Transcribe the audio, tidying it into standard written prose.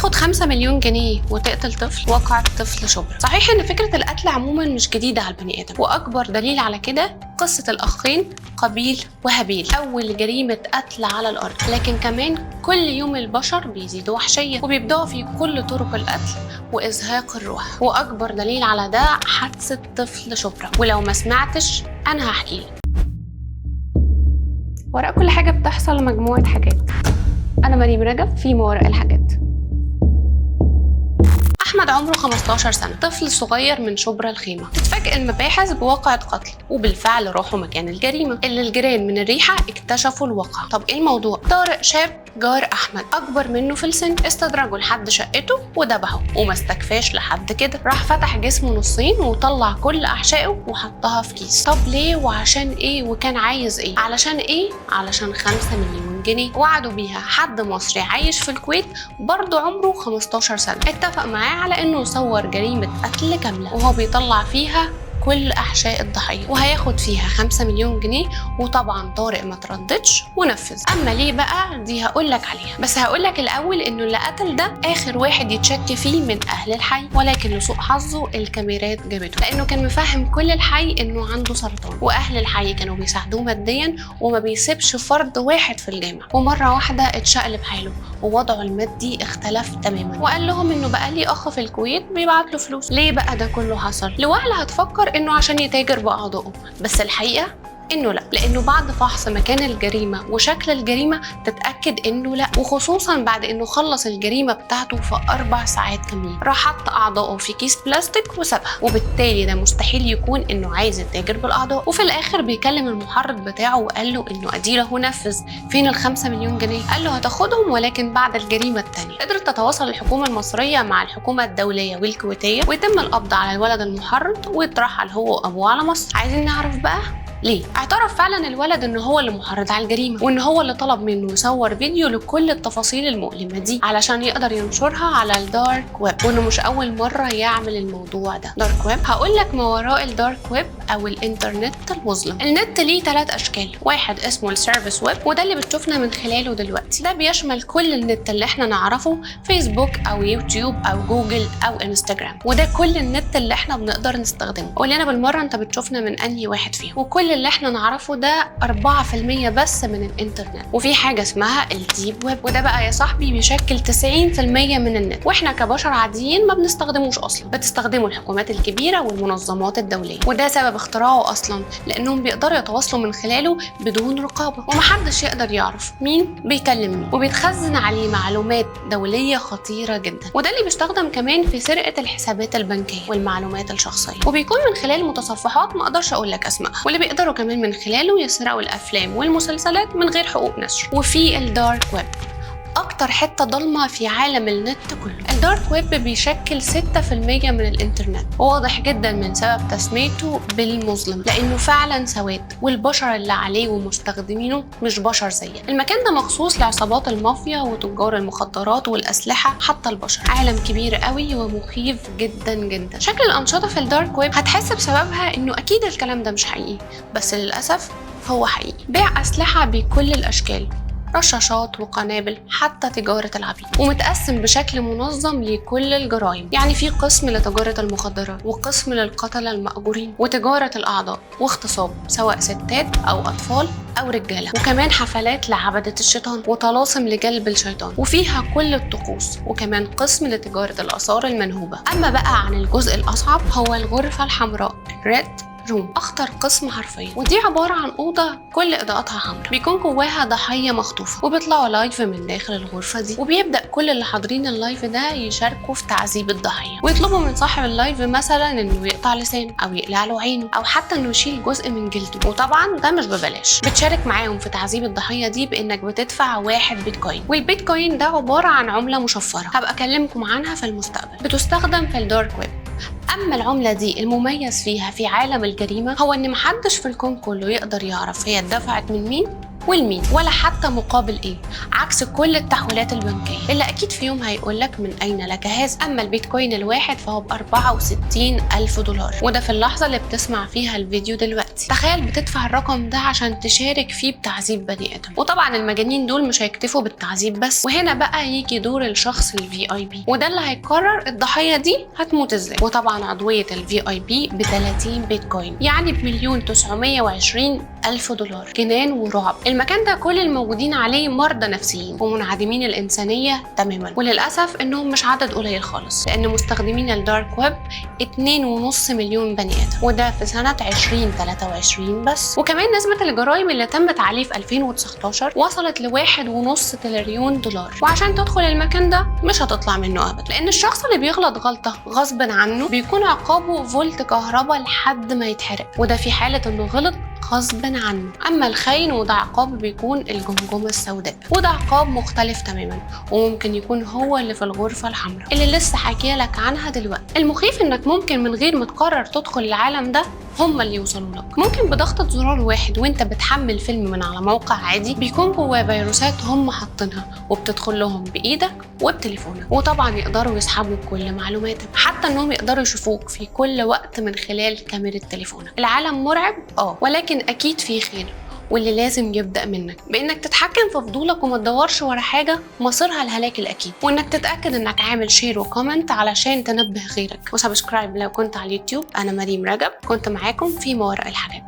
تاخد 5 مليون جنيه وتقتل طفل. وقعت طفل شبرا. صحيح ان فكرة القتل عموما مش جديدة على البني ادم، واكبر دليل على كده قصة الاخين قابيل وهابيل، اول جريمة قتل على الارض. لكن كمان كل يوم البشر بيزيدوا وحشية وبيبدأوا في كل طرق القتل وازهاق الروح، واكبر دليل على ده حادثة طفل شبرا. ولو ما سمعتش انا هحكي لك. وراء كل حاجة بتحصل مجموعة حاجات. أنا مريم رجب في ما وراء الحاجات. أحمد عمره 15 سنة، طفل صغير من شبرا الخيمة. تتفاجئ المباحث بواقعة قتل، وبالفعل راحوا مكان الجريمة اللي الجيران من الريحة اكتشفوا الواقعة. طب إيه الموضوع؟ طارق شاب جار أحمد أكبر منه في السن استدرجه لحد شقته وذبحه، وما استكفاش لحد كده، راح فتح جسمه نصين وطلع كل أحشائه وحطها في كيس. طب ليه وعشان إيه وكان عايز إيه؟ علشان إيه؟ علشان 5 مليون جنيه وعدوا بيها حد مصري عايش في الكويت برضه عمره 15 سنة. اتفق معاه على إنه يصور جريمة قتل كاملة وهو بيطلع فيها كل أحشاء الضحية، وهياخد فيها 5 مليون جنيه. وطبعا طارق ما ترددش ونفذ. أما ليه بقى دي هقولك عليها، بس هقولك الأول إنه اللي قتل ده آخر واحد يتشك فيه من أهل الحي، ولكن لسوء حظه الكاميرات جابته، لأنه كان مفهم كل الحي إنه عنده سرطان، وأهل الحي كانوا بيساعدوه ماديا وما بيسيبش فرد واحد في الجامع. ومرة واحدة اتشقلب حاله ووضعه المادي اختلف تماما، وقال لهم إنه بقى لي أخ في الكويت بيبعت له فلوس. ليه بقى ده كله حصل؟ لوهلة هتفكر إنه عشان يتاجر بأعضائه، بس الحقيقة إنه لا، لأنه بعد فحص مكان الجريمة وشكل الجريمة تتأكد إنه لا، وخصوصا بعد إنه خلص الجريمة بتاعته في 4 ساعات كاملين. راح حط أعضائه في كيس بلاستيك وسابها، وبالتالي ده مستحيل يكون إنه عايز يتاجر بالأعضاء. وفي الآخر بيكلم المحرض بتاعه وقال له إنه أديله نفذ. فين ال5 مليون جنيه؟ قال له هتاخدهم ولكن بعد الجريمة الثانية. قدرت تتواصل الحكومة المصرية مع الحكومة الدولية والكويتية ويتم القبض على الولد المحرض ويترحل هو وأبوه على مصر. عايزين نعرف بقى ليه؟ اعترف فعلا الولد ان هو اللي محرض على الجريمه، وان هو اللي طلب منه يصور فيديو لكل التفاصيل المؤلمه دي علشان يقدر ينشرها على الدارك ويب، وانه مش اول مره يعمل الموضوع ده. دارك ويب، هقول لك ما وراء الدارك ويب او الانترنت المظلم. النت ليه 3 اشكال، واحد اسمه السيرفيس ويب وده اللي بتشوفنا من خلاله دلوقتي. ده بيشمل كل النت اللي احنا نعرفه، فيسبوك او يوتيوب او جوجل او انستجرام، وده كل النت اللي احنا بنقدر نستخدمه. قول لنا بالمره انت بتشوفنا من انهي واحد فيهم. وكل اللي احنا نعرفه ده 4% بس من الانترنت. وفي حاجة اسمها الديب ويب، وده بقى يا صاحبي بيشكل 90% من النت، واحنا كبشر عاديين ما بنستخدموش اصلا، بتستخدمه الحكومات الكبيرة والمنظمات الدولية. وده سبب اختراعه اصلا، لانهم بيقدروا يتواصلوا من خلاله بدون رقابة، ومحدش يقدر يعرف مين بيكلم مين، وبيتخزن عليه معلومات دولية خطيرة جدا. وده اللي بيستخدم كمان في سرقة الحسابات البنكية والمعلومات الشخصية، وبيكون من خلال متصفحات ما اقدرش اقول لك اسمائها، واللي بيقدروا كمان من خلاله يسرقوا الافلام والمسلسلات من غير حقوق نشر. وفي الدارك ويب، اكتر حته ضلمه في عالم النت كله. الدارك ويب بيشكل 6% من الانترنت، وواضح جدا من سبب تسميته بالمظلم، لانه فعلا سواد، والبشر اللي عليه ومستخدمينه مش بشر زينا. المكان ده مخصوص لعصابات المافيا وتجار المخدرات والاسلحه، حتى البشر. عالم كبير قوي ومخيف جدا جدا. شكل الانشطه في الدارك ويب هتحس بسببها انه اكيد الكلام ده مش حقيقي، بس للاسف هو حقيقي. بيع اسلحه بكل الاشكال، رشاشات وقنابل، حتى تجارة العبيد، ومتقسم بشكل منظم لكل الجرائم. يعني في قسم لتجارة المخدرات، وقسم للقتلة المأجورين، وتجارة الأعضاء، واغتصاب سواء ستات أو أطفال أو رجالة، وكمان حفلات لعبدة الشيطان وطلاسم لجلب الشيطان، وفيها كل الطقوس، وكمان قسم لتجارة الآثار المنهوبة. أما بقى عن الجزء الأصعب هو الغرفة الحمراء ريد روم، اخطر قسم حرفيا، ودي عباره عن اوضه كل اضاءتها حمراء، بيكون جواها ضحيه مخطوفه وبيطلعوا لايف من داخل الغرفه دي، وبيبدا كل اللي حاضرين اللايف ده يشاركوا في تعذيب الضحيه، ويطلبوا من صاحب اللايف مثلا انه يقطع لسانه او يقلع له عينه او حتى انه يشيل جزء من جلده. وطبعا ده مش ببلاش، بتشارك معاهم في تعذيب الضحيه دي بانك بتدفع 1 بيتكوين، والبيتكوين ده عباره عن عمله مشفره هبقى اكلمكم عنها في المستقبل، بتستخدم في الدارك ويب. أما العملة دي المميز فيها في عالم الجريمة هو إن محدش في الكون كله يقدر يعرف هي اتدفعت من مين والمين ولا حتى مقابل ايه، عكس كل التحويلات البنكيه اللي اكيد في يوم هيقولك من اين لك هذا. اما البيتكوين الواحد فهو ب 64,000 دولار، وده في اللحظه اللي بتسمع فيها الفيديو دلوقتي. تخيل بتدفع الرقم ده عشان تشارك فيه بتعذيب بني ادم. وطبعا المجانين دول مش هيكتفوا بالتعذيب بس، وهنا بقى يجي دور الشخص الفي اي بي، وده اللي هيقرر الضحيه دي هتموت ازاي. وطبعا عضويه الفي اي بي ب 30 بيتكوين، يعني ب1,920,000 دولار. جنان ورعب. المكان ده كل الموجودين عليه مرضى نفسيين ومنعدمين الانسانيه تماما، وللاسف انهم مش عدد قليل خالص، لان مستخدمين الدارك ويب 2.5 مليون بني ادم، وده في سنه 2023 بس. وكمان نسبه الجرائم اللي تمت عليه في 2019 وصلت ل1.5 تريليون دولار. وعشان تدخل المكان ده مش هتطلع منه ابدا، لان الشخص اللي بيغلط غلطه غصب عنه بيكون عقابه فولت كهرباء لحد ما يتحرق، وده في حاله انه غلط غصب عنه. اما الخاين وده عقاب بيكون الجمجمه السوداء، وده عقاب مختلف تماما، وممكن يكون هو اللي في الغرفه الحمراء اللي لسه حكي لك عنها دلوقتي. المخيف انك ممكن من غير ما تقرر تدخل العالم ده هم اللي يوصلوا لك. ممكن بضغطة زرار واحد وانت بتحمل فيلم من على موقع عادي بيكون جواه فيروسات هم حاطينها، وبتدخل لهم بايدك وبتليفونك، وطبعا يقدروا يسحبوا كل معلوماتك، حتى انهم يقدروا يشوفوك في كل وقت من خلال كاميرا تليفونك. العالم مرعب ولكن اكيد فيه خير، واللي لازم يبدأ منك بإنك تتحكم في فضولك وما تدورش ورا حاجة مصيرها الهلاك الأكيد، وإنك تتأكد إنك عامل شير وكومنت علشان تنبه غيرك، وسبسكرايب لو كنت على اليوتيوب. أنا مريم رجب، كنت معاكم في ما وراء الحاجات.